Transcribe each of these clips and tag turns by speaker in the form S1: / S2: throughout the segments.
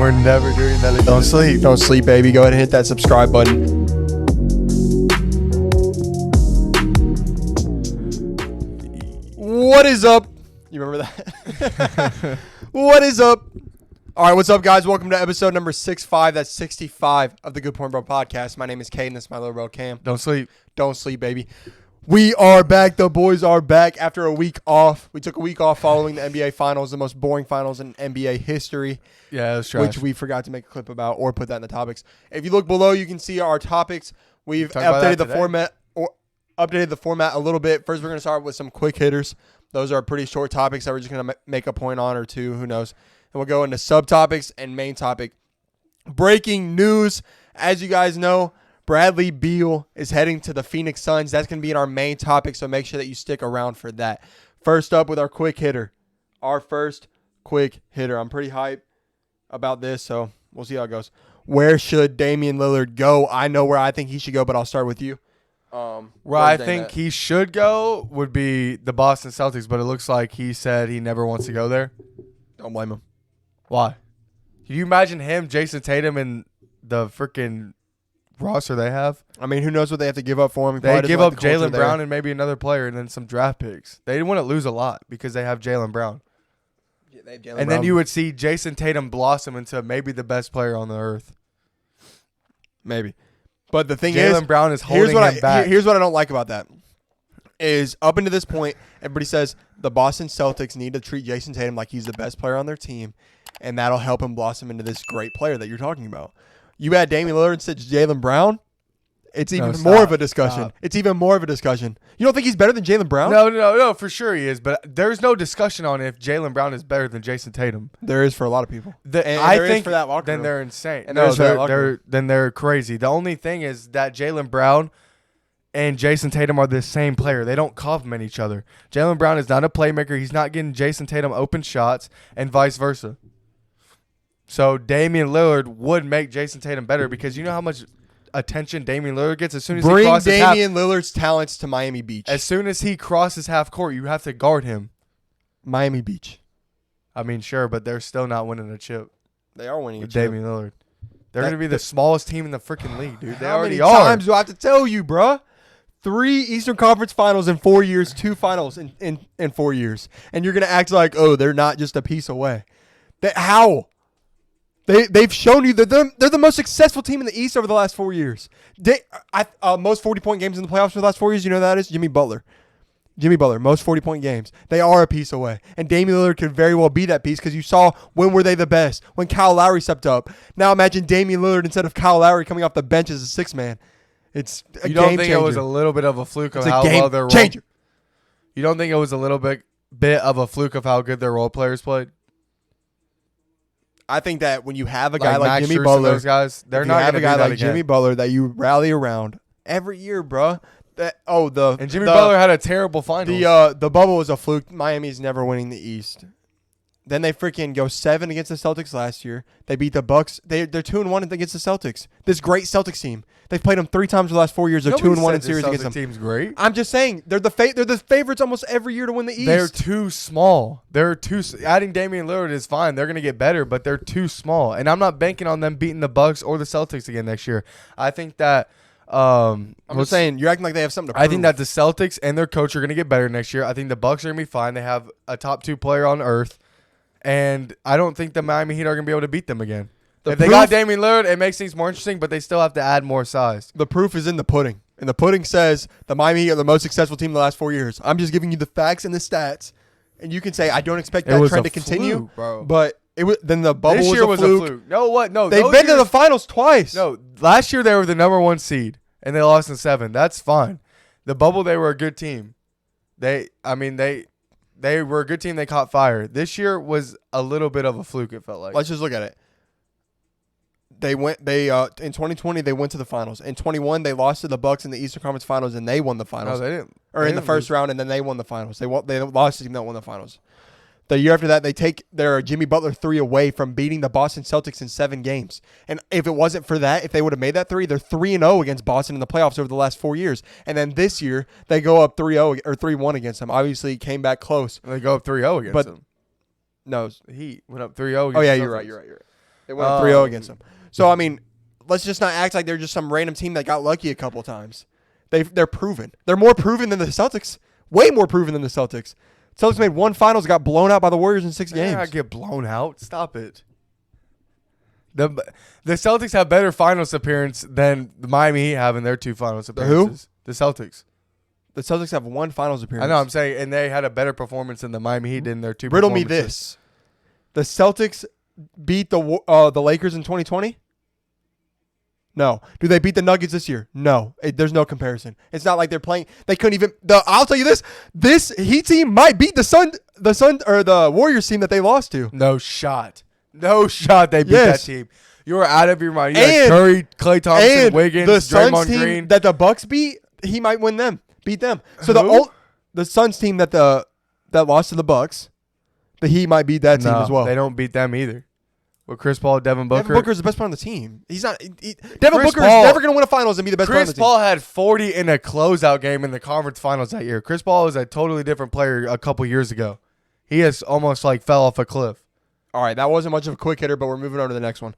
S1: We're never doing that again.
S2: Don't sleep. Don't sleep, baby. Go ahead and hit that subscribe button. What is up? You remember that? What is up? All right, what's up, guys? Welcome to episode number 65. That's 65 of the Good Point Bro podcast. My name is Caden. This is my little bro, Cam.
S1: Don't sleep.
S2: Don't sleep, baby. We are back. The boys are back after a week off. We took a week off following the NBA Finals, the most boring finals in NBA history.
S1: Yeah, it was trash.
S2: Which we forgot to make a clip about or put that in the topics. If you look below, you can see our topics. We've updated the format a little bit. First, we're going to start with some quick hitters. Those are pretty short topics that we're just going to make a point on or two. Who knows? And we'll go into subtopics and main topic. Breaking news. As you guys know, Bradley Beal is heading to the Phoenix Suns. That's going to be in our main topic, so make sure that you stick around for that. First up with our quick hitter. Our first quick hitter. I'm pretty hyped about this, so we'll see how it goes. Where should Damian Lillard go? I know where I think he should go, but I'll start with you.
S1: Where I think he should go would be the Boston Celtics, but it looks like he said he never wants to go there.
S2: Don't blame him.
S1: Why? Can you imagine him, Jason Tatum, and the freaking roster they have?
S2: I mean, who knows what they have to give up for him?
S1: They give up Jaylen Brown and maybe another player and then some draft picks. They wouldn't lose a lot because they have Jaylen Brown.
S2: Yeah, they have Jaylen
S1: and
S2: Brown.
S1: Then you would see Jason Tatum blossom into maybe the best player on the earth.
S2: Maybe. But the thing is,
S1: Jaylen Brown is holding him back.
S2: Here's what I don't like about that. Is up until this point, everybody says the Boston Celtics need to treat Jason Tatum like he's the best player on their team, and that'll help him blossom into this great player that you're talking about. You add Damian Lillard instead of Jaylen Brown, it's even more of a discussion.
S1: Stop.
S2: It's even more of a discussion. You don't think he's better than Jaylen Brown?
S1: No, for sure he is. But there's no discussion on if Jaylen Brown is better than Jason Tatum.
S2: There is for a lot of people.
S1: I think
S2: for that locker
S1: then
S2: room.
S1: they're insane.
S2: And
S1: No,
S2: they're
S1: then they're crazy. The only thing is that Jaylen Brown and Jason Tatum are the same player. They don't complement each other. Jaylen Brown is not a playmaker. He's not getting Jason Tatum open shots and vice versa. So Damian Lillard would make Jason Tatum better because you know how much attention Damian Lillard gets as soon as he crosses
S2: Damian Lillard's talents to Miami Beach.
S1: As soon as he crosses half court, you have to guard him.
S2: Miami Beach.
S1: I mean, sure, but they're still not winning a chip.
S2: They are winning
S1: with
S2: a chip.
S1: Damian Lillard. They're going to be the smallest team in the freaking league, dude. They already
S2: How many
S1: are.
S2: times do I have to tell you, bruh? 3 Eastern Conference Finals in 4 years, 2 finals in 4 years. And you're going to act like, oh, they're not just a piece away. How? They've shown you that they're the most successful team in the East over the last 4 years. Most 40-point games in the playoffs for the last 4 years, you know who that is? Jimmy Butler. Most 40-point games. They are a piece away. And Damian Lillard could very well be that piece because you saw when were they the best? When Kyle Lowry stepped up. Now imagine Damian Lillard instead of Kyle Lowry coming off the bench as a sixth man. It's a game changer.
S1: You don't think it was a little bit of a fluke of how well their
S2: changer.
S1: You don't think it was a little bit of a fluke of how good their role players played?
S2: I think that when you have a guy like Jimmy
S1: Strus
S2: Butler,
S1: those guys, they're not
S2: have
S1: going
S2: a
S1: to do
S2: guy
S1: that
S2: like
S1: again.
S2: Jimmy Butler that you rally around every year, bro.
S1: And Jimmy Butler had a terrible finals.
S2: The bubble was a fluke. Miami's never winning the East. Then they freaking go 7 against the Celtics last year. They beat the Bucks. They're 2-1 against the Celtics. This great Celtics team. They've played them 3 times in the last 4 years. They're 2-1 in series against them.
S1: Team's great.
S2: I'm just saying they're the favorites almost every year to win the East.
S1: They're too small. Adding Damian Lillard is fine. They're going to get better, but they're too small. And I'm not banking on them beating the Bucks or the Celtics again next year. I think that
S2: I'm just saying you're acting like they have something to prove.
S1: I think that the Celtics and their coach are going to get better next year. I think the Bucks are going to be fine. They have a top 2 player on earth. And I don't think the Miami Heat are going to be able to beat them again. If they got Damian Lillard, it makes things more interesting, but they still have to add more size.
S2: The proof is in the pudding. And the pudding says the Miami Heat are the most successful team in the last 4 years. I'm just giving you the facts and the stats. And you can say, I don't expect that trend to continue.
S1: Bro.
S2: But then the bubble
S1: this year
S2: was a fluke.
S1: No, what? No.
S2: They've been to the finals twice.
S1: No, last year they were the number 1 seed, and they lost in 7. That's fine. The bubble, they were a good team. They were a good team. They caught fire. This year was a little bit of a fluke, it felt like.
S2: Let's just look at it. In 2020 they went to the finals. In 21 they lost to the Bucks in the Eastern Conference Finals and they won the finals.
S1: No, they didn't.
S2: Or in the first round and then they won the finals. They lost to the team that won the finals. The year after that, they take their Jimmy Butler 3 away from beating the Boston Celtics in 7 games. And if it wasn't for that, if they would have made that 3, they're 3-0 against Boston in the playoffs over the last 4 years. And then this year, they go up 3-0 or 3-1 against them. Obviously, came back close.
S1: They go up 3-0 against them.
S2: No.
S1: He went up 3-0 against
S2: Oh, yeah,
S1: the
S2: you're
S1: Celtics.
S2: right. They went 3-0 against them. So, I mean, let's just not act like they're just some random team that got lucky a couple times. They're proven. They're more proven than the Celtics. Way more proven than the Celtics. Celtics made one finals, got blown out by the Warriors in 6 games.
S1: I get blown out. Stop it. The Celtics have better finals appearance than the Miami Heat have in their 2 finals appearances. The Celtics.
S2: The Celtics have 1 finals appearance.
S1: I know. I'm saying, and they had a better performance than the Miami Heat did in their 2
S2: Riddle
S1: performances.
S2: me this: the Celtics beat the Lakers in 2020. No. Do they beat the Nuggets this year? No. There's no comparison. It's not like they're playing. They couldn't even. I'll tell you this: this Heat team might beat the Warriors team that they lost to.
S1: No shot. No shot. They beat that team. You are out of your mind. You had Curry, Klay Thompson, Wiggins,
S2: the Suns
S1: Draymond
S2: team
S1: Green.
S2: that the Bucks beat. He might beat them. So the Suns team that lost to the Bucks, the Heat might beat that team as well.
S1: They don't beat them either. With Chris Paul, Devin Booker.
S2: Devin Booker is the best player on the team. He's not. Devin Booker is never going to win a finals and be the best player on the team.
S1: Chris Paul had 40 in a closeout game in the conference finals that year. Chris Paul is a totally different player a couple years ago. He has almost fell off a cliff.
S2: All right, that wasn't much of a quick hitter, but we're moving on to the next one.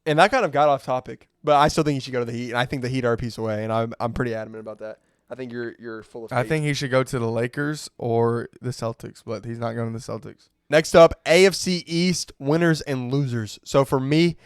S2: And that kind of got off topic, but I still think he should go to the Heat, and I think the Heat are a piece away, and I'm pretty adamant about that. I think you're full of faith.
S1: I think he should go to the Lakers or the Celtics, but he's not going to the Celtics.
S2: Next up, AFC East winners and losers. So for me,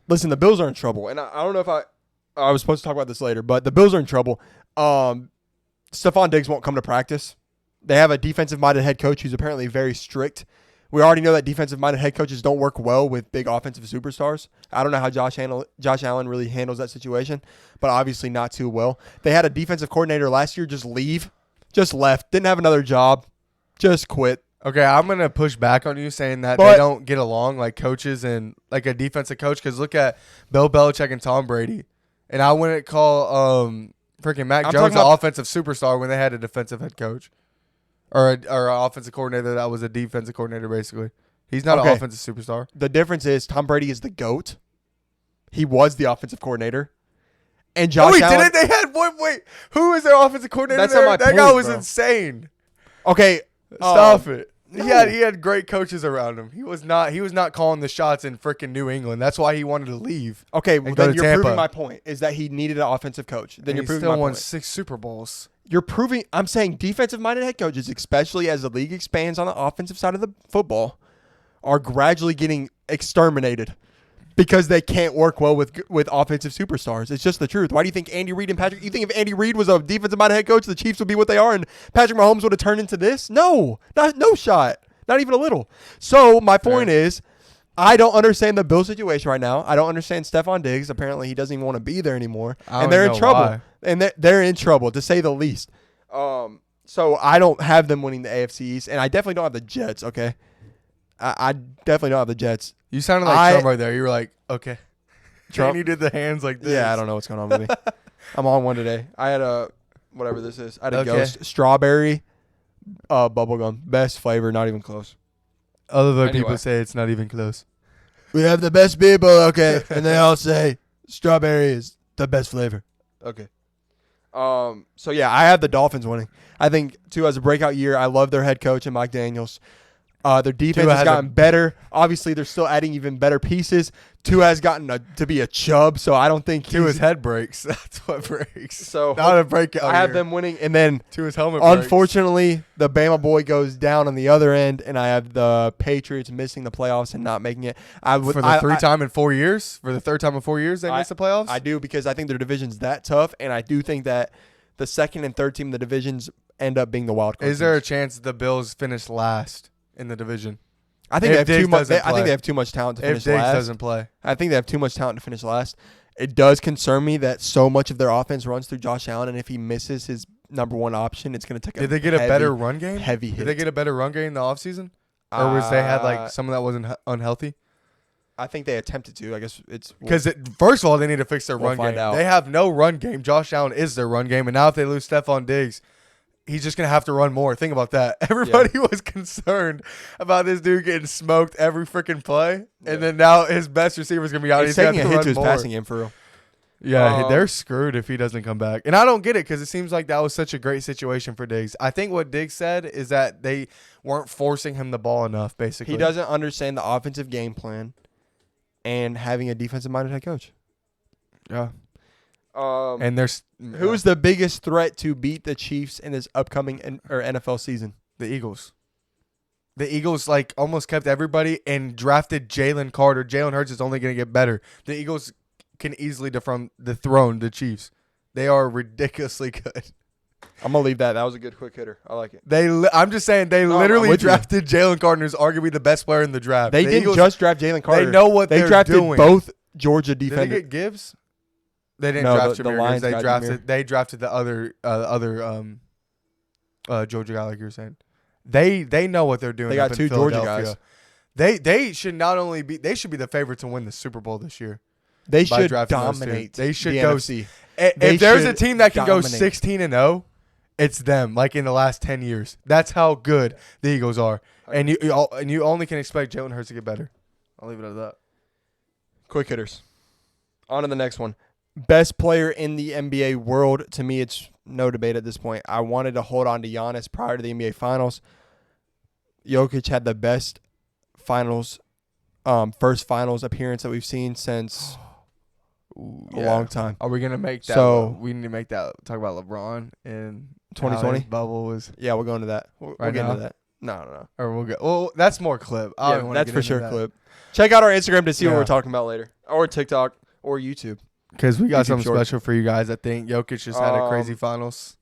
S2: listen, the Bills are in trouble, and I don't know if I was supposed to talk about this later, but the Bills are in trouble. Stephon Diggs won't come to practice. They have a defensive-minded head coach who's apparently very strict. We already know that defensive-minded head coaches don't work well with big offensive superstars. I don't know how Josh Allen really handles that situation, but obviously not too well. They had a defensive coordinator last year just left, didn't have another job, just quit.
S1: Okay, I'm going to push back on you saying that they don't get along like coaches and like a defensive coach, because look at Bill Belichick and Tom Brady. And I wouldn't call freaking Mac Jones an offensive superstar when they had a defensive head coach. Or an offensive coordinator that was a defensive coordinator, basically. He's not an offensive superstar.
S2: The difference is Tom Brady is the GOAT. He was the offensive coordinator. And Josh Allen.
S1: Didn't they had one? Wait, who was their offensive coordinator?
S2: That's not my
S1: that
S2: point,
S1: guy was
S2: bro.
S1: insane.
S2: Okay,
S1: stop it.
S2: No.
S1: He had great coaches around him. He was not calling the shots in freaking New England. That's why he wanted to leave.
S2: Okay, well then you're proving my point is that he needed an offensive coach. Then you're proving my point.
S1: He still won 6 Super Bowls.
S2: You're proving. I'm saying defensive-minded head coaches, especially as the league expands on the offensive side of the football, are gradually getting exterminated because they can't work well with offensive superstars. It's just the truth. Why do you think Andy Reid and Patrick? You think if Andy Reid was a defensive-minded head coach, the Chiefs would be what they are, and Patrick Mahomes would have turned into this? No shot, not even a little. So my point is, I don't understand the Bill situation right now. I don't understand Stephon Diggs. Apparently, he doesn't even want to be there anymore, and they're in trouble.
S1: Why.
S2: And they're in trouble, to say the least. So I don't have them winning the AFC East, and I definitely don't have the Jets, okay? I definitely don't have the Jets.
S1: You sounded like Trump right there. You were like, okay.
S2: Trump?
S1: And you did the hands like this.
S2: Yeah, I don't know what's going on with me. I'm on one today. I had a, whatever this is. I had a Ghost strawberry bubblegum. Best flavor, not even close.
S1: Other people say it's not even close.
S2: We have the best people, okay? And they all say strawberry is the best flavor. Okay. So yeah, I have the Dolphins winning. I think Tua has a breakout year. I love their head coach and Mike Daniels. Their defense has gotten better. Obviously, they're still adding even better pieces. Tua has gotten to be a chub, so I don't think
S1: Tua's head breaks. That's what breaks.
S2: So
S1: not a breakout.
S2: I have them winning, and then
S1: Tua's helmet.
S2: Unfortunately, the Bama boy goes down on the other end, and I have the Patriots missing the playoffs and not making it.
S1: For the third time in 4 years, they missed the playoffs.
S2: I do, because I think their division's that tough, and I do think that the second and third team in the divisions end up being the wild card.
S1: Is there a chance the Bills finish last in the division?
S2: I think they have too much. I think they have too much talent to finish last.
S1: If Diggs doesn't play,
S2: I think they have too much talent to finish last. It does concern me that so much of their offense runs through Josh Allen, and if he misses his number one option, it's going to take.
S1: Did they get a better run game?
S2: Heavy hit.
S1: Did they get a better run game in the offseason? Or was they had like someone that wasn't unhealthy?
S2: I think they attempted to. I guess it's
S1: because first of all, they need to fix their run game. They have no run game. Josh Allen is their run game, and now if they lose Stephon Diggs, he's just going to have to run more. Think about that. Everybody was concerned about this dude getting smoked every freaking play. Yeah. And then now his best receiver is going to be out.
S2: He's taking a hit to his passing game for real.
S1: Yeah, they're screwed if he doesn't come back. And I don't get it because it seems like that was such a great situation for Diggs. I think what Diggs said is that they weren't forcing him the ball enough, basically.
S2: He doesn't understand the offensive game plan and having a defensive-minded head coach.
S1: Yeah. And there's
S2: who's the biggest threat to beat the Chiefs in this upcoming NFL season?
S1: The Eagles. The Eagles almost kept everybody and drafted Jalen Carter. Jalen Hurts is only going to get better. The Eagles can easily dethrone the Chiefs. They are ridiculously good.
S2: I'm gonna leave that. That was a good quick hitter. I like it.
S1: I'm just saying literally drafted Jalen Carter, who's arguably the best player in the draft.
S2: They didn't just draft Jalen Carter.
S1: They know what they're
S2: drafted
S1: doing.
S2: Both Georgia defenders.
S1: Did they get Gibbs? They didn't draft Jameer Gibbs. They drafted the other Georgia guy, like you were saying. They know what they're doing.
S2: They got two Georgia guys.
S1: They should not only be. They should be the favorite to win the Super Bowl this year.
S2: They should dominate.
S1: They should
S2: the
S1: go.
S2: NFC.
S1: If there's a team that can go 16-0, it's them. Like in the last 10 years, that's how good the Eagles are. And you only can expect Jalen Hurts to get better. I'll leave it at that.
S2: Quick hitters. On to the next one. Best player in the NBA world. To me, it's no debate at this point. I wanted to hold on to Giannis prior to the NBA Finals. Jokic had the best first finals appearance that we've seen since a long time.
S1: Are we gonna make that? So we need to make that. Talk about LeBron in
S2: 2020
S1: bubble was.
S2: Yeah, we'll go into that. We'll get into that. No.
S1: Or we'll go. Well, that's more clip.
S2: That's for sure clip. Check out our Instagram to see what we're talking about later, or TikTok, or YouTube.
S1: Because we got something special for you guys. I think Jokic just had a crazy finals.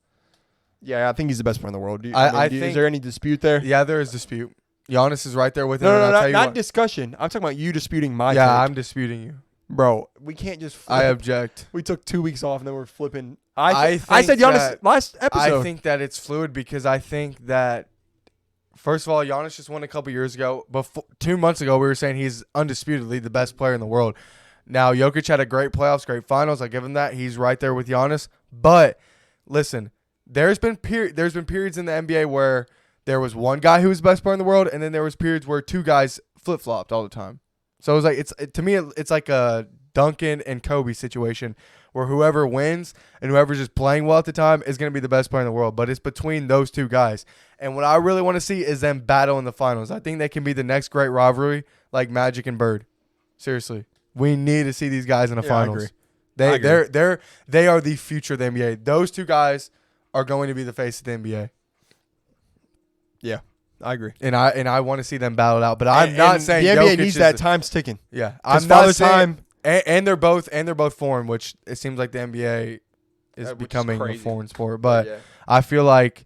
S2: Yeah, I think he's the best player in the world.
S1: Is
S2: there any dispute there?
S1: Yeah, there is dispute. Giannis is right there with him.
S2: No, not discussion. I'm talking about you disputing my take.
S1: Yeah, I'm disputing you.
S2: Bro, we can't just flip.
S1: I object.
S2: We took 2 weeks off and then we're flipping. I said Giannis last episode.
S1: I think that it's fluid because I think that, first of all, Giannis just won a couple years ago. 2 months ago, we were saying he's undisputedly the best player in the world. Now, Jokic had a great playoffs, great finals. I give him that. He's right there with Giannis. But listen, there's been periods in the NBA where there was one guy who was the best player in the world, and then there was periods where two guys flip-flopped all the time. So it was to me, it's like a Duncan and Kobe situation where whoever wins and whoever's just playing well at the time is going to be the best player in the world. But it's between those two guys. And what I really want to see is them battle in the finals. I think they can be the next great rivalry like Magic and Bird. Seriously. We need to see these guys in the finals.
S2: I agree.
S1: They are the future of the NBA. Those two guys are going to be the face of the NBA.
S2: Yeah, I agree.
S1: And I want to see them battle it out. But I'm not saying
S2: the NBA
S1: Jokic
S2: needs that time ticking.
S1: Yeah,
S2: I'm not saying.
S1: And they're both foreign, which it seems like the NBA is becoming a foreign sport. But I feel like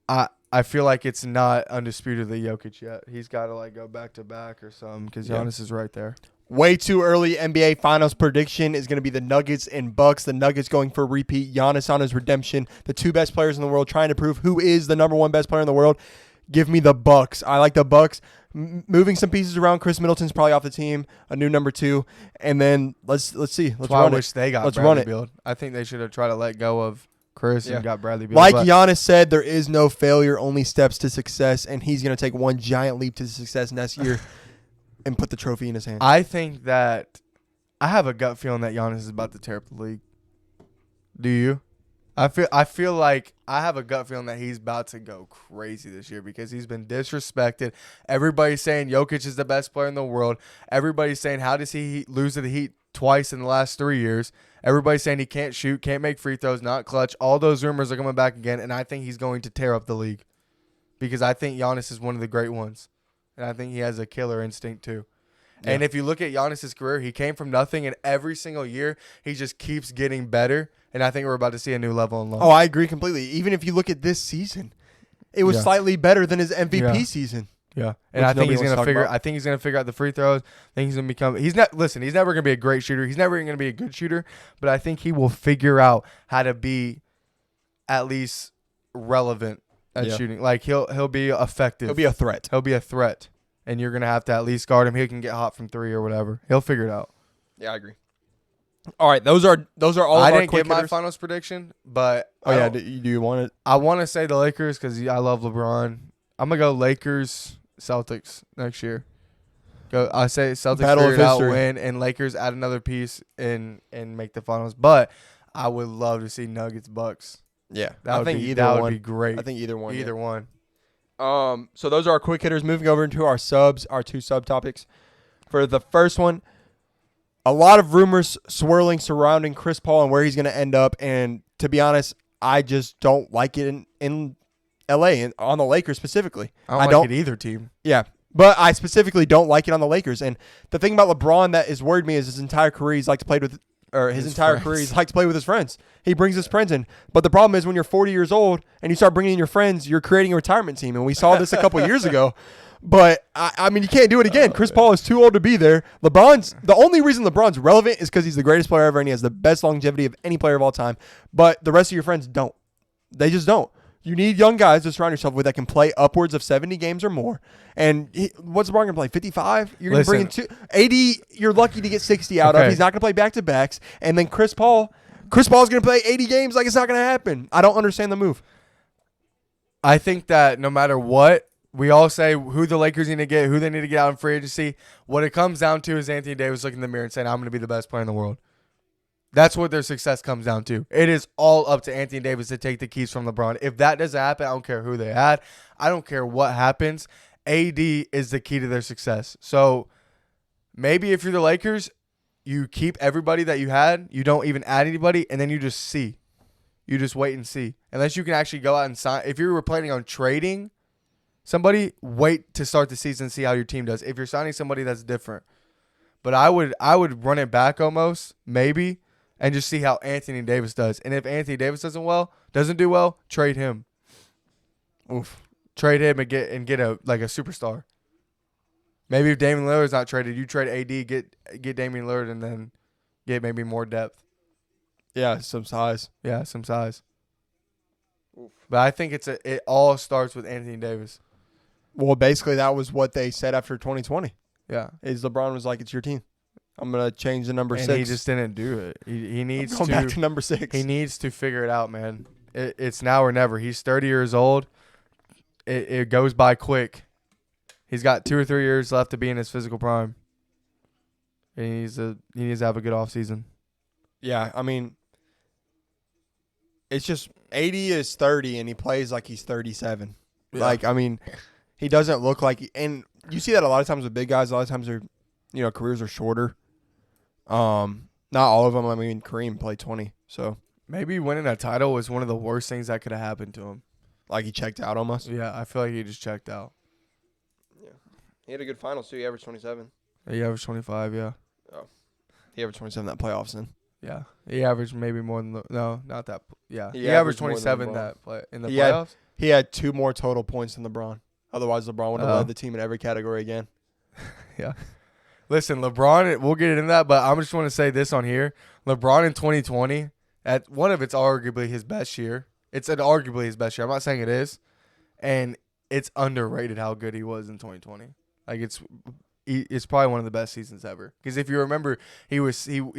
S1: it's not undisputedly Jokic yet. He's got to go back to back or something because Giannis is right there.
S2: Way too early. NBA Finals prediction is going to be the Nuggets and Bucks. The Nuggets going for a repeat. Giannis on his redemption. The two best players in the world trying to prove who is the number one best player in the world. Give me the Bucks. I like the Bucks. Moving some pieces around. Chris Middleton's probably off the team. A new number 2. And then let's see. Let's run
S1: I wish they got Bradley Beal. I think they should have tried to let go of Chris and got Bradley Beal.
S2: Like Giannis said, there is no failure, only steps to success. And he's going to take one giant leap to success next year. And put the trophy in his hand.
S1: I think that I have a gut feeling that Giannis is about to tear up the league. Do you? I feel like I have a gut feeling that he's about to go crazy this year because he's been disrespected. Everybody's saying Jokic is the best player in the world. Everybody's saying how does he lose to the Heat twice in the last 3 years? Everybody's saying he can't shoot, can't make free throws, not clutch. All those rumors are coming back again, and I think he's going to tear up the league because I think Giannis is one of the great ones. And I think he has a killer instinct too. Yeah. And if you look at Giannis' career, he came from nothing, and every single year he just keeps getting better. And I think we're about to see a new level in love.
S2: Oh, I agree completely. Even if you look at this season, it was slightly better than his MVP season.
S1: Yeah, and I think he's gonna figure. I think he's gonna figure out the free throws. I think he's gonna become. He's not. Listen, he's never gonna be a great shooter. He's never gonna be a good shooter. But I think he will figure out how to be at least relevant at shooting. Like he'll be effective.
S2: He'll be a threat.
S1: He'll be a threat, and you're gonna have to at least guard him. He can get hot from 3 or whatever. He'll figure it out.
S2: Yeah, I agree. All right, those are all.
S1: I
S2: of our
S1: didn't
S2: quick
S1: get my
S2: hitters.
S1: finals prediction, but
S2: do you want it?
S1: I want to say the Lakers because I love LeBron. I'm gonna go Lakers, Celtics next year. I say Celtics
S2: Battle of
S1: figure it out,
S2: history.
S1: win, and Lakers add another piece and make the finals. But I would love to see Nuggets Bucks.
S2: Yeah,
S1: That would be great.
S2: I think either one.
S1: Either one.
S2: So those are our quick hitters. Moving over into our subs, our 2 subtopics. For the first one, a lot of rumors swirling surrounding Chris Paul and where he's going to end up. And to be honest, I just don't like it in LA and on the Lakers specifically.
S1: I don't like it either team.
S2: Yeah. But I specifically don't like it on the Lakers. And the thing about LeBron that has worried me is his entire career he's liked to play with his friends. He brings his friends in. But the problem is when you're 40 years old and you start bringing in your friends, you're creating a retirement team. And we saw this a couple years ago. But, I mean, you can't do it again. Chris Paul is too old to be there. The only reason LeBron's relevant is because he's the greatest player ever and he has the best longevity of any player of all time. But the rest of your friends don't. They just don't. You need young guys to surround yourself with that can play upwards of 70 games or more. And what's LeBron going to play, 55? You're going to bring in 80. You're lucky to get 60 out of. He's not going to play back-to-backs. And then Chris Paul's going to play 80 games like it's not going to happen. I don't understand the move.
S1: I think that no matter what, we all say who the Lakers need to get, who they need to get out in free agency. What it comes down to is Anthony Davis looking in the mirror and saying, I'm going to be the best player in the world. That's what their success comes down to. It is all up to Anthony Davis to take the keys from LeBron. If that doesn't happen, I don't care who they had. I don't care what happens. AD is the key to their success. So maybe if you're the Lakers, you keep everybody that you had. You don't even add anybody, and then you just see. You just wait and see. Unless you can actually go out and sign. If you were planning on trading somebody, wait to start the season and see how your team does. If you're signing somebody, that's different. But I would run it back almost, maybe, and just see how Anthony Davis does. And if Anthony Davis doesn't do well, trade him. Trade him and get a superstar. Maybe if Damian Lillard's not traded, you trade AD, get Damian Lillard, and then get maybe more depth.
S2: Yeah, some size.
S1: But I think it all starts with Anthony Davis.
S2: Well, basically that was what they said after 2020.
S1: Yeah,
S2: is LeBron was like, it's your team. I'm gonna change the number 6.
S1: He just didn't do it. He needs
S2: to go back to number 6.
S1: He needs to figure it out, man. It's now or never. He's 30 years old. It goes by quick. He's got 2 or 3 years left to be in his physical prime. And he needs to have a good offseason.
S2: Yeah, I mean, it's just 80 is 30 and he plays like he's 37. Yeah. Like, I mean, he doesn't look like and you see that a lot of times with big guys. A lot of times their careers are shorter. Not all of them. I mean, Kareem played 20. So
S1: maybe winning a title was one of the worst things that could have happened to him.
S2: Like he checked out almost?
S1: Yeah, I feel like he just checked out.
S2: Yeah. He had a good finals, too. He averaged 27.
S1: He averaged 25, yeah.
S2: Oh. He averaged 27 that playoffs then.
S1: Yeah. He averaged maybe more than no, not that. Yeah. He averaged 27 in the playoffs.
S2: He had 2 more total points than LeBron. Otherwise, LeBron would have led the team in every category again.
S1: Yeah. Listen, LeBron, we'll get into that, but I just want to say this on here. LeBron in 2020, at one of it's arguably his best year. It's arguably his best year. I'm not saying it is. And it's underrated how good he was in 2020. Like it's probably one of the best seasons ever. Because if you remember, he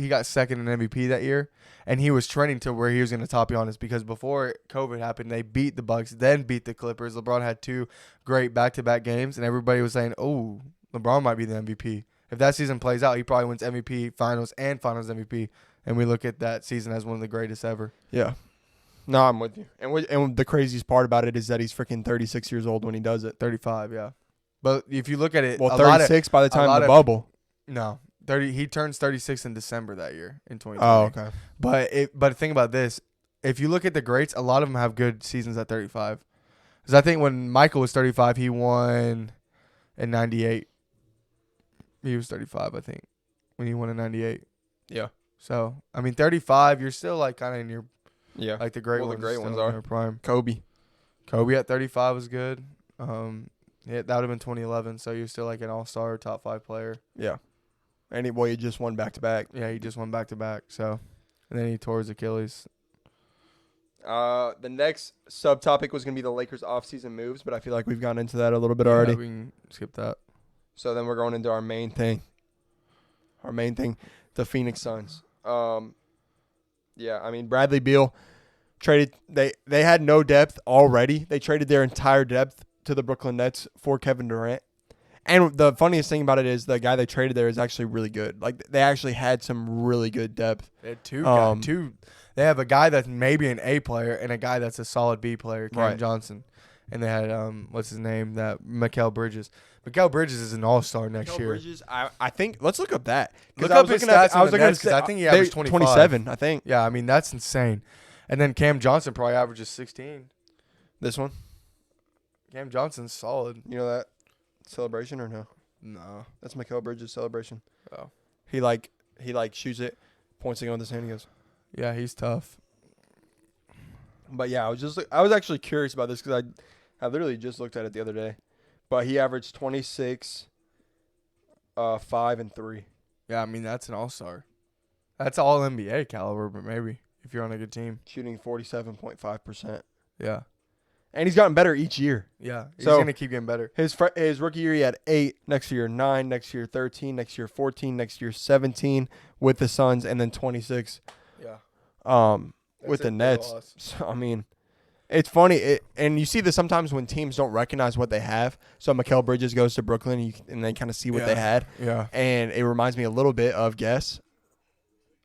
S1: got second in MVP that year, and he was trending to where he was going to top Giannis because before COVID happened, they beat the Bucks, then beat the Clippers. LeBron had 2 great back-to-back games, and everybody was saying, "Oh, LeBron might be the MVP." If that season plays out, he probably wins MVP, Finals, and Finals MVP. And we look at that season as one of the greatest ever.
S2: Yeah. No, I'm with you. And the craziest part about it is that he's freaking 36 years old when he does it.
S1: 35, yeah. But if you look at it,
S2: 36 by the time of the bubble.
S1: No, 30. He turns 36 in December that year in 2020.
S2: Oh, okay.
S1: But think about this: if you look at the greats, a lot of them have good seasons at 35. Because I think when Michael was 35, he won in 98. He was 35, I think, when he won in 98.
S2: Yeah. So,
S1: I mean, 35, you're still like kind of in your like the great ones.
S2: The great ones are
S1: prime.
S2: Kobe
S1: at 35 was good. Yeah, that would have been 2011. So you're still like an all-star, top 5 player.
S2: Yeah. And he just won back-to-back.
S1: Yeah, he just won back-to-back. So, and then he tore his Achilles.
S2: The next subtopic was going to be the Lakers offseason moves, but I feel like we've gone into that a little bit already.
S1: We can skip that.
S2: So then we're going into our main thing. The Phoenix Suns. Yeah, I mean, Bradley Beal traded. They had no depth already. They traded their entire depth to the Brooklyn Nets for Kevin Durant. And the funniest thing about it is the guy they traded there is actually really good. Like they actually had some really good depth.
S1: They had two. They have a guy that's maybe an A player and a guy that's a solid B player, Cam Johnson. And they had what's his name? That Mikal Bridges. Mikal Bridges is an all-star next year.
S2: Bridges, I think. Let's look up that.
S1: Look up his stats. I was looking at. I think he averaged 25.
S2: 27. I think.
S1: Yeah, I mean that's insane. And then Cam Johnson probably averages 16.
S2: This one.
S1: Cam Johnson's solid.
S2: You know that celebration or no?
S1: No.
S2: That's Mikal Bridges' celebration.
S1: Oh.
S2: He shoots it, points it on the hand, and he goes.
S1: Yeah, he's tough.
S2: But yeah, I was actually curious about this because I literally just looked at it the other day. But he averaged 26, 5 and 3.
S1: Yeah, I mean that's an all-star. That's all NBA caliber, but maybe if you're on a good team.
S2: Shooting 47.5%.
S1: Yeah.
S2: And he's gotten better each year.
S1: Yeah, he's going to keep getting better.
S2: His rookie year, he had 8. Next year, 9. Next year, 13. Next year, 14. Next year, 17 with the Suns, and then 26.
S1: Yeah.
S2: With the Nets. So, I mean, it's funny. And you see this sometimes when teams don't recognize what they have. So Mikal Bridges goes to Brooklyn, and they kind of see what they had.
S1: Yeah.
S2: And it reminds me a little bit of Guess.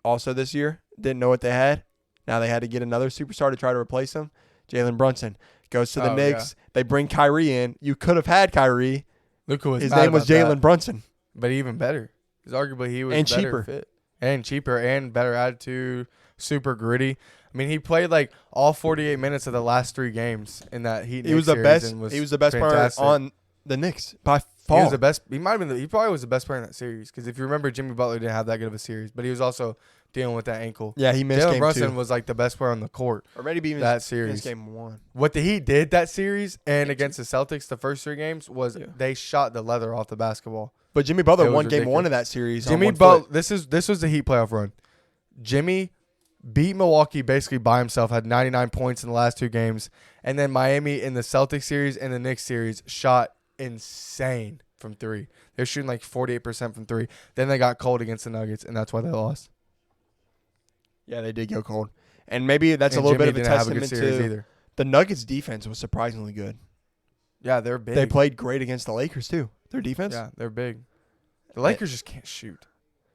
S2: Also this year, didn't know what they had. Now they had to get another superstar to try to replace him. Jalen Brunson goes to the Knicks. Yeah. They bring Kyrie in. You could have had Kyrie.
S1: Look who was
S2: his name was Jalen Brunson.
S1: But even better. Because arguably he was
S2: and
S1: better
S2: cheaper.
S1: Fit. And cheaper and better attitude. Super gritty. I mean, he played like all 48 minutes of the last 3 games in that Heat.
S2: He was the best. He was the best player on the Knicks by far.
S1: He was the best. He might have been. He probably was the best player in that series because if you remember, Jimmy Butler didn't have that good of a series, but he was also dealing with that ankle.
S2: Yeah, he missed.
S1: Jalen Brunson was like the best player on the court.
S2: Or maybe even
S1: that series.
S2: Game 1.
S1: What the Heat did that series and against the Celtics, the first 3 games was they shot the leather off the basketball.
S2: But Jimmy Butler won Game 1 of that series.
S1: Jimmy Butler. This was the Heat playoff run. Jimmy beat Milwaukee basically by himself, had 99 points in the last 2 games. And then Miami in the Celtics series and the Knicks series shot insane from 3. They're shooting like 48% from 3. Then they got cold against the Nuggets, and that's why they lost.
S2: Yeah, they did go cold. And maybe that's a little bit of a testament to the Nuggets' defense was surprisingly good.
S1: Yeah, they're big.
S2: They played great against the Lakers, too. Their defense?
S1: Yeah, they're big. The Lakers just can't shoot.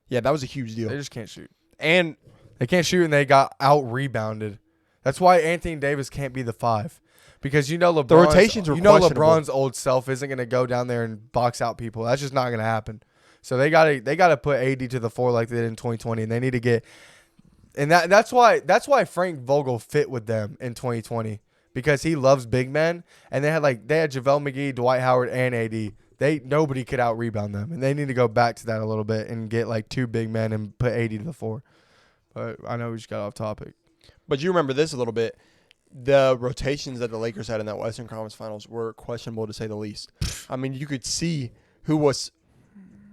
S2: Yeah, that was a huge deal.
S1: They just can't shoot.
S2: And
S1: they can't shoot, and they got out-rebounded. That's why Anthony Davis can't be the 5. Because the
S2: rotations were
S1: LeBron's old self isn't going to go down there and box out people. That's just not going to happen. So they got to put AD to the 4 like they did in 2020, and they need to get – and that's why Frank Vogel fit with them in 2020 because he loves big men, and they had JaVale McGee, Dwight Howard, and AD. Nobody could out-rebound them, and they need to go back to that a little bit and get 2 big men and put AD to the 4. But I know we just got off topic.
S2: But you remember this a little bit. The rotations that the Lakers had in that Western Conference Finals were questionable to say the least. I mean, you could see who was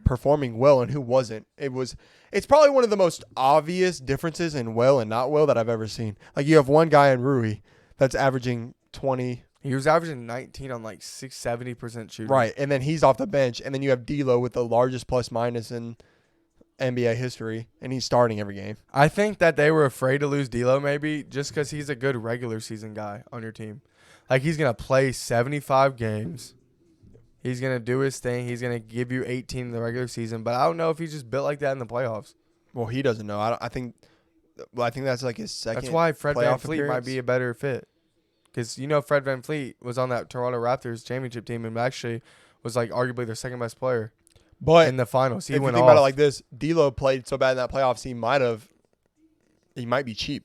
S2: performing well and who wasn't. It's probably one of the most obvious differences in well and not well that I've ever seen. Like you have one guy in Rui that's averaging 20.
S1: He was averaging 19 on 70% shooting.
S2: Right, and then he's off the bench, and then you have D'Lo with the largest plus-minus in NBA history, and he's starting every game.
S1: I think that they were afraid to lose D'Lo maybe just because he's a good regular season guy on your team. He's going to play 75 games. He's going to do his thing. He's going to give you 18 in the regular season, but I don't know if he's just built like that in the playoffs.
S2: Well, he doesn't know. I think that's his second.
S1: That's why Fred VanVleet
S2: appearance.
S1: might be a better fit. Because, Fred VanVleet was on that Toronto Raptors championship team and actually was, arguably their second best player.
S2: But
S1: in the finals, he
S2: went off. If you think about it like this, D'Lo played so bad in that playoffs, he might be cheap.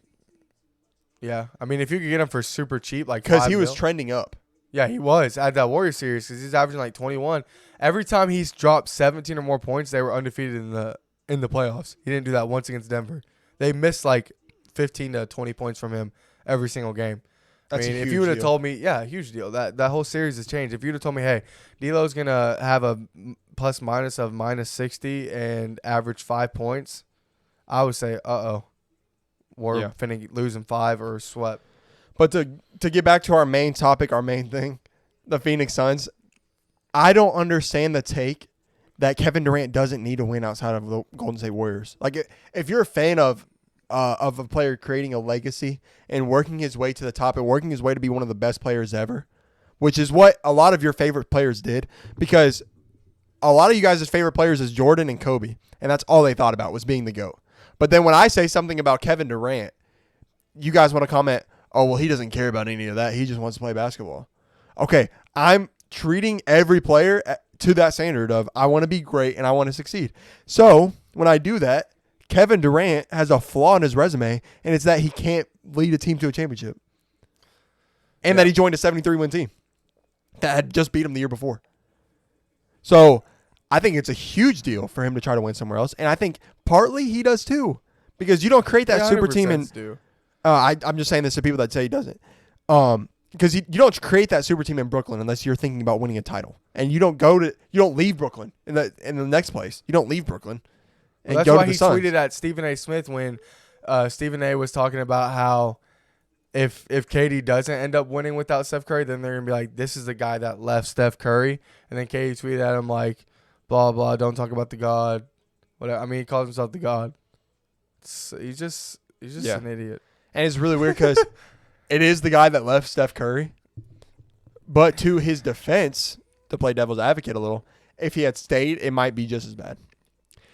S1: Yeah. I mean, if you could get him for super cheap,
S2: because he was trending up.
S1: Yeah, he was at that Warriors series because he's averaging 21. Every time he's dropped 17 or more points, they were undefeated in the playoffs. He didn't do that once against Denver. They missed 15 to 20 points from him every single game. If you would have told me, huge deal. That whole series has changed. If you would have told me, hey, D'Lo's going to have a plus minus of minus 60 and average 5 points, I would say, we're finna losing 5 or swept.
S2: But to get back to our main topic, our main thing, the Phoenix Suns, I don't understand the take that Kevin Durant doesn't need to win outside of the Golden State Warriors. If you're a fan of a player creating a legacy and working his way to the top and working his way to be one of the best players ever, which is what a lot of your favorite players did. Because a lot of you guys' favorite players is Jordan and Kobe, and that's all they thought about was being the GOAT. But then when I say something about Kevin Durant, you guys want to comment, oh, well, he doesn't care about any of that. He just wants to play basketball. Okay, I'm treating every player to that standard of I want to be great and I want to succeed. So when I do that, Kevin Durant has a flaw in his resume, and it's that he can't lead a team to a championship. And that he joined a 73-win team that had just beat him the year before. So I think it's a huge deal for him to try to win somewhere else. And I think partly he does too. Because you don't create that super team. I'm just saying this to people that say he doesn't. Because you don't create that super team in Brooklyn unless you're thinking about winning a title. And you don't leave Brooklyn in the next place. You don't leave Brooklyn.
S1: Well, that's why he tweeted at Stephen A. Smith when Stephen A. was talking about how if KD doesn't end up winning without Steph Curry, then they're going to be like, this is the guy that left Steph Curry. And then KD tweeted at him like, blah, blah, don't talk about the God. Whatever. I mean, he calls himself the God. He's just an idiot.
S2: And it's really weird because it is the guy that left Steph Curry. But to his defense, to play devil's advocate a little, if he had stayed, it might be just as bad.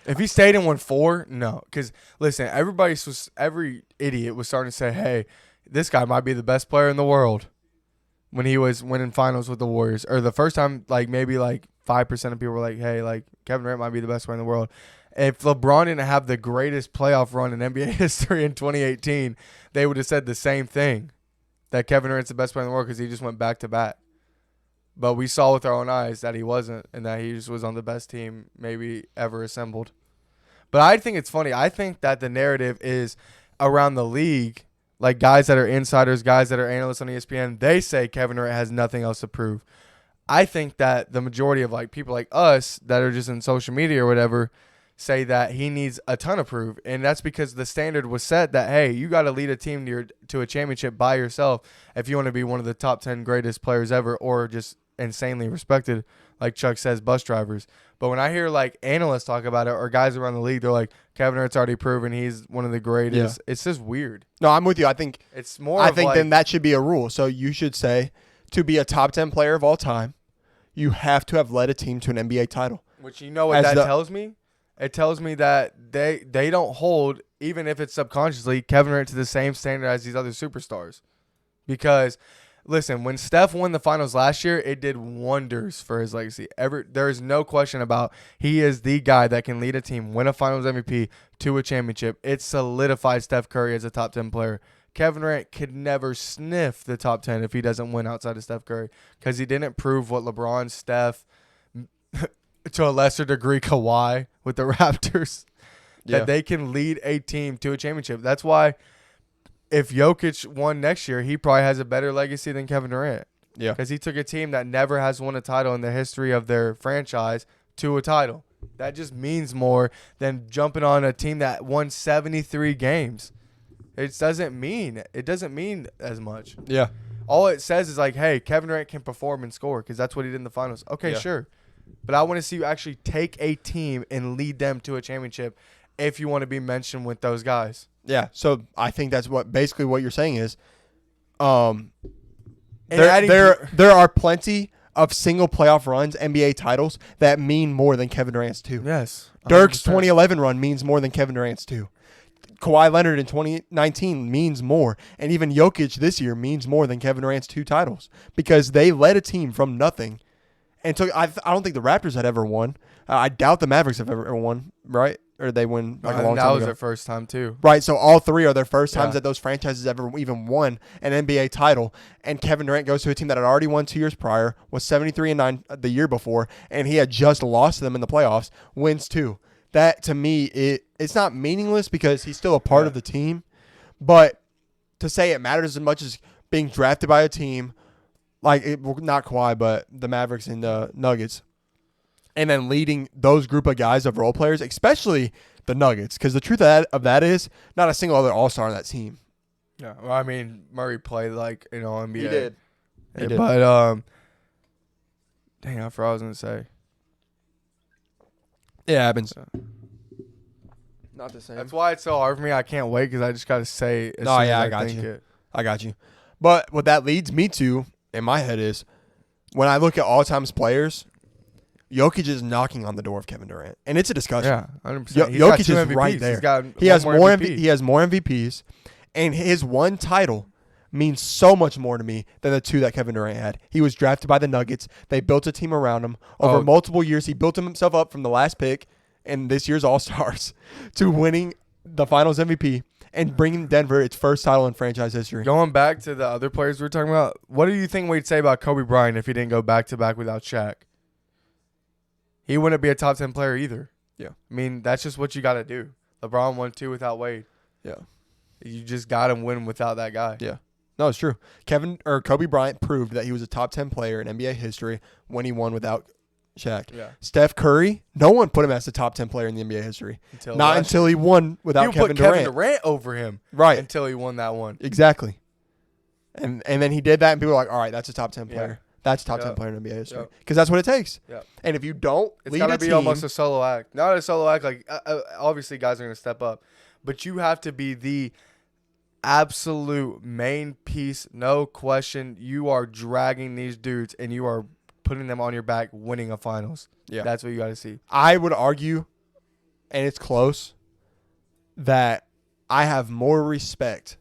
S1: If he stayed and won 4, no. Because, listen, every idiot was starting to say, hey, this guy might be the best player in the world when he was winning finals with the Warriors. Or the first time, like, maybe, like, 5% of people were like, hey, like, Kevin Durant might be the best player in the world. If LeBron didn't have the greatest playoff run in NBA history in 2018, they would have said the same thing, that Kevin Durant's the best player in the world because he just went back-to-back. But we saw with our own eyes that he wasn't and that he just was on the best team maybe ever assembled. But I think it's funny. I think that the narrative is around the league, like guys that are insiders, guys that are analysts on ESPN, they say Kevin Durant has nothing else to prove. I think that the majority of like people like us that are just in social media or whatever say that he needs a ton of proof. And that's because the standard was set that, hey, you got to lead a team to a championship by yourself if you want to be one of the top 10 greatest players ever or just insanely respected, like Chuck says, bus drivers. But when I hear like analysts talk about it or guys around the league, they're like, Kevin Durant's already proven he's one of the greatest. Yeah. It's just weird.
S2: No, I'm with you. I think
S1: it's more.
S2: I think then that should be a rule. So you should say to be a top 10 player of all time, you have to have led a team to an NBA title.
S1: Which you know what that tells me? It tells me that they don't hold, even if it's subconsciously, Kevin Durant to the same standard as these other superstars. Because, listen, when Steph won the finals last year, it did wonders for his legacy. There is no question about he is the guy that can lead a team, win a finals MVP to a championship. It solidified Steph Curry as a top 10 player. Kevin Durant could never sniff the top 10 if he doesn't win outside of Steph Curry because he didn't prove what LeBron, Steph, to a lesser degree Kawhi with the Raptors, that they can lead a team to a championship. That's why if Jokic won next year, he probably has a better legacy than Kevin Durant.
S2: Yeah.
S1: Because he took a team that never has won a title in the history of their franchise to a title. That just means more than jumping on a team that won 73 games. It doesn't mean as much.
S2: Yeah.
S1: All it says is like, hey, Kevin Durant can perform and score because that's what he did in the finals. Okay, sure. But I want to see you actually take a team and lead them to a championship if you want to be mentioned with those guys.
S2: Yeah, so I think that's basically what you're saying is there are plenty of single playoff runs, NBA titles, that mean more than Kevin Durant's two.
S1: Yes. 100%.
S2: Dirk's 2011 run means more than Kevin Durant's two. Kawhi Leonard in 2019 means more. And even Jokic this year means more than Kevin Durant's two titles because they led a team from nothing. And I don't think the Raptors had ever won. I doubt the Mavericks have ever won, right? Or they win like a long time ago.
S1: That was their first time too.
S2: Right, so all three are their first times that those franchises ever even won an NBA title. And Kevin Durant goes to a team that had already won 2 years prior, was 73-9 the year before, and he had just lost to them in the playoffs, wins 2. That, to me, it's not meaningless because he's still a part of the team. But to say it matters as much as being drafted by a team, not Kawhi, but the Mavericks and the Nuggets, and then leading those group of guys of role players, especially the Nuggets, because the truth of that is not a single other all-star on that team.
S1: Yeah, well, I mean, Murray played like NBA.
S2: He did. He did.
S1: But dang, I forgot what I was gonna say.
S2: It happens. Not the same.
S1: That's why it's so hard for me. I can't wait because I just gotta say it.
S2: I got you. I got you. But what that leads me to in my head is when I look at all-time players, Jokic is knocking on the door of Kevin Durant, and it's a discussion.
S1: Yeah, 100%.
S2: Jokic is right there. He has more MVPs, and his one title means so much more to me than the 2 that Kevin Durant had. He was drafted by the Nuggets. They built a team around him over multiple years. He built himself up from the last pick and this year's All-Stars to winning the Finals MVP and bringing Denver its first title in franchise history.
S1: Going back to the other players we were talking about, what do you think we'd say about Kobe Bryant if he didn't go back-to-back without Shaq? He wouldn't be a top 10 player either.
S2: Yeah.
S1: I mean, that's just what you got to do. LeBron won 2 without Wade.
S2: Yeah.
S1: You just got to win without that guy.
S2: Yeah. No, it's true. Kobe Bryant proved that he was a top 10 player in NBA history when he won without Shaq.
S1: Yeah.
S2: Steph Curry, no one put him as the top 10 player in the NBA history. Until he won without Kevin Durant.
S1: Kevin Durant over him.
S2: Right.
S1: Until he won that one.
S2: Exactly. And then he did that, and people were like, all right, that's a top 10 player. Yeah. That's a top 10 player in NBA history. Because that's what it takes.
S1: Yeah.
S2: And if you don't
S1: it's got to be almost a solo act. Not a solo act. Like, obviously, guys are going to step up. But you have to be the absolute main piece, no question. You are dragging these dudes, and you are putting them on your back, winning a finals.
S2: Yeah.
S1: That's what you got to see.
S2: I would argue, and it's close, that I have more respect.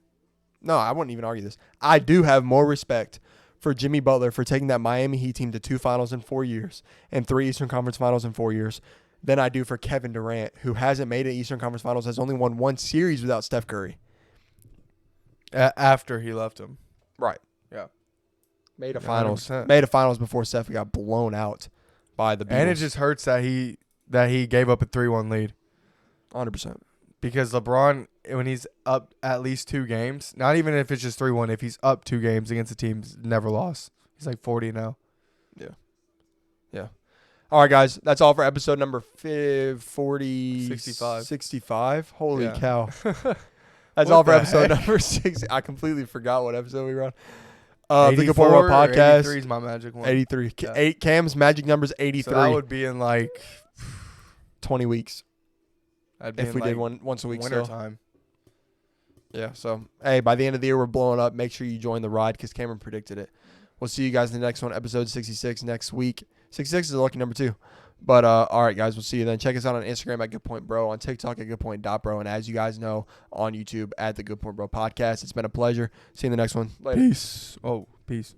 S2: No, I wouldn't even argue this. I do have more respect for Jimmy Butler for taking that Miami Heat team to 2 finals in 4 years and 3 Eastern Conference finals in 4 years than I do for Kevin Durant, who hasn't made an Eastern Conference finals, has only won 1 series without Steph Curry.
S1: After he left him.
S2: Right.
S1: Yeah.
S2: Made a finals. 100%. Made a finals before Steph got blown out by the Beal.
S1: And it just hurts that he gave up a 3-1 lead.
S2: 100%.
S1: Because LeBron, when he's up at least 2 games, not even if it's just 3-1, if he's up 2 games against a team, never lost. He's like 40 now.
S2: Yeah. Yeah. All right, guys. That's all for episode number 65. Holy cow. That's all for episode number 60. I completely forgot what episode we were on. The Good Point Bro podcast.
S1: 83 is my magic one.
S2: 83. Yeah. Cam's magic number is 83.
S1: So that would be in like
S2: 20 weeks.
S1: If we did
S2: one once a week
S1: winter
S2: still.
S1: time.
S2: Yeah, so, hey, by the end of the year, we're blowing up. Make sure you join the ride because Cameron predicted it. We'll see you guys in the next one, episode 66 next week. 66 is a lucky number 2. But, all right, guys, we'll see you then. Check us out on Instagram at goodpointbro, on TikTok at goodpoint.bro, and as you guys know, on YouTube at the Good Point Bro podcast. It's been a pleasure. See you in the next one. Later.
S1: Peace. Peace.